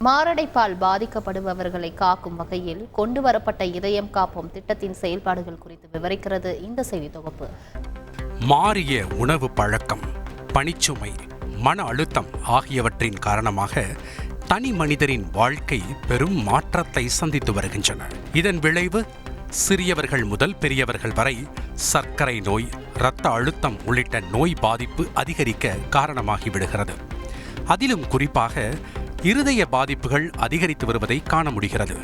மாரடைப்பால் பாதிக்கப்படுபவர்களை காக்கும் வகையில் கொண்டுவரப்பட்ட இதயம் காப்போம் திட்டத்தின் செயல்பாடுகள் குறித்து விவரிக்கிறது இந்த செய்தி தொகுப்பு. மாறிய உணவு பழக்கம், பணிச்சுமை, மன அழுத்தம் ஆகியவற்றின் காரணமாக தனி மனிதரின் வாழ்க்கை பெரும் மாற்றத்தை சந்தித்து வருகின்றன. இதன் விளைவு சிறியவர்கள் முதல் பெரியவர்கள் வரை சர்க்கரை நோய், இரத்த அழுத்தம் உள்ளிட்ட நோய் பாதிப்பு அதிகரிக்க காரணமாகிவிடுகிறது. அதிலும் குறிப்பாக இருதய பாதிப்புகள் அதிகரித்து வருவதை காண முடிகிறது.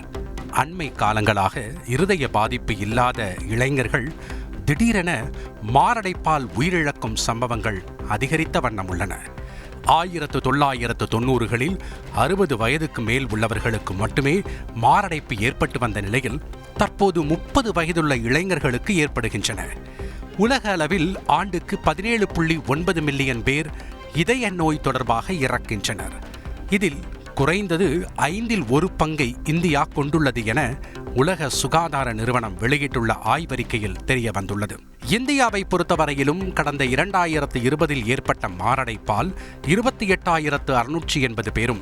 அண்மை காலங்களாக இருதய பாதிப்பு இல்லாத இளைஞர்கள் திடீரென மாரடைப்பால் உயிரிழக்கும் சம்பவங்கள் அதிகரித்த வண்ணம் உள்ளன. 1990களில் 60 வயதுக்கு மேல் உள்ளவர்களுக்கு மட்டுமே மாரடைப்பு ஏற்பட்டு வந்த நிலையில் தற்போது 30 வயதுள்ள இளைஞர்களுக்கு ஏற்படுகின்றன. உலக அளவில் ஆண்டுக்கு 17.9 மில்லியன் பேர் இதய நோய் தொடர்பாக இறக்கின்றனர். இதில் குறைந்தது 1/5 பங்கை இந்தியா கொண்டுள்ளது என உலக சுகாதார நிறுவனம் வெளியிட்டுள்ள ஆய்வறிக்கையில் தெரிய வந்துள்ளது. இந்தியாவை பொறுத்தவரையிலும் கடந்த 2020இல் ஏற்பட்ட மாரடைப்பால் 28,680 பேரும்,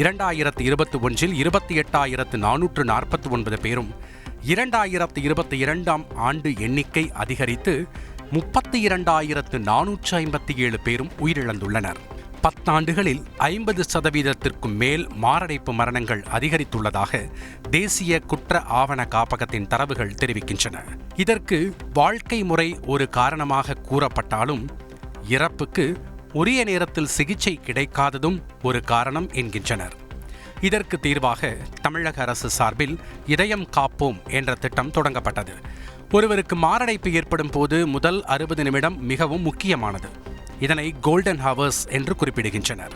2021இல் 28,449 பேரும், 2022ஆம் ஆண்டு எண்ணிக்கை அதிகரித்து 32,457 பேரும் உயிரிழந்துள்ளனர். 10 ஆண்டுகளில் 50% மேல் மாரடைப்பு மரணங்கள் அதிகரித்துள்ளதாக தேசிய குற்ற ஆவண காப்பகத்தின் தரவுகள் தெரிவிக்கின்றன. இதற்கு வாழ்க்கை முறை ஒரு காரணமாக கூறப்பட்டாலும் இறப்புக்கு உரிய நேரத்தில் சிகிச்சை கிடைக்காததும் ஒரு காரணம் என்கின்றனர். இதற்கு தீர்வாக தமிழக அரசு சார்பில் இதயம் காப்போம் என்ற திட்டம் தொடங்கப்பட்டது. ஒருவருக்கு மாரடைப்பு ஏற்படும் போது முதல் 60 நிமிடம் மிகவும் முக்கியமானது. இதனை கோல்டன் ஹவர்ஸ் என்று குறிப்பிடுகின்றனர்.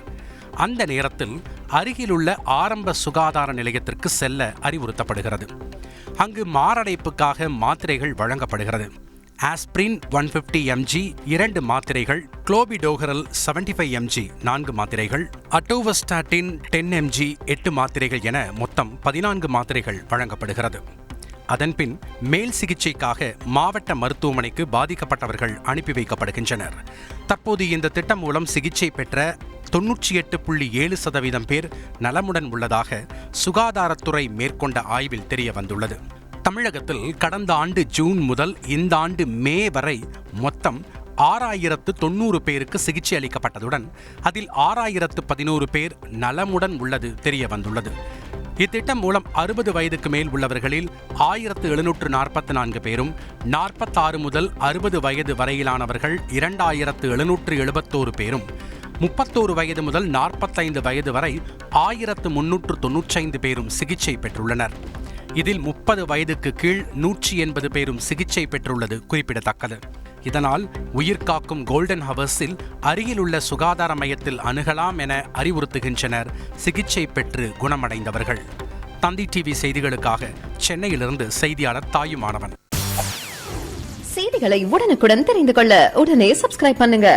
அந்த நேரத்தில் அருகிலுள்ள ஆரம்ப சுகாதார நிலையத்திற்கு செல்ல அறிவுறுத்தப்படுகிறது. அங்கு மாரடைப்புக்காக மாத்திரைகள் வழங்கப்படுகிறது. ஆஸ்பிரின் 150 mg 2 மாத்திரைகள், குளோபிடோகரல் 75 mg 4 மாத்திரைகள், அட்டோவஸ்டாட்டின் 10 mg 8 மாத்திரைகள் என மொத்தம் 14 மாத்திரைகள் வழங்கப்படுகிறது. அதன்பின் மேல் சிகிச்சைக்காக மாவட்ட மருத்துவமனைக்கு பாதிக்கப்பட்டவர்கள் அனுப்பி வைக்கப்படுகின்றனர். தற்போது இந்த திட்டம் மூலம் சிகிச்சை பெற்ற 98.7% பேர் நலமுடன் உள்ளதாக சுகாதாரத்துறை மேற்கொண்ட ஆய்வில் தெரிய வந்துள்ளது. தமிழகத்தில் கடந்த ஆண்டு ஜூன் முதல் இந்த ஆண்டு மே வரை மொத்தம் 6,090 பேருக்கு சிகிச்சை அளிக்கப்பட்டதுடன் அதில் 6,011 பேர் நலமுடன் உள்ளது தெரிய வந்துள்ளது. இத்திட்டம் மூலம் 60 வயதுக்கு மேல் உள்ளவர்களில் 1,744 பேரும், 46 முதல் 60 வயது வரையிலானவர்கள் 2,771 பேரும், 31 வயது முதல் 45 வயது வரை 1,395 பேரும் சிகிச்சை பெற்றுள்ளனர். இதில் 30 வயதுக்கு கீழ் 180 பேரும் சிகிச்சை பெற்றுள்ளது குறிப்பிடத்தக்கது. இதனால் உயிர்காக்கும் கோல்டன் ஹவர்ஸில் அருகிலுள்ள சுகாதார மையத்தில் அணுகலாம் என அறிவுறுத்துகின்றனர் சிகிச்சை பெற்று குணமடைந்தவர்கள். தந்தி டிவி செய்திகளுக்காக சென்னையிலிருந்து செய்தியாளர் தாயுமானவன். செய்திகளை உடனுக்குடன் தெரிந்து கொள்ள உடனே சப்ஸ்கிரைப் பண்ணுங்க.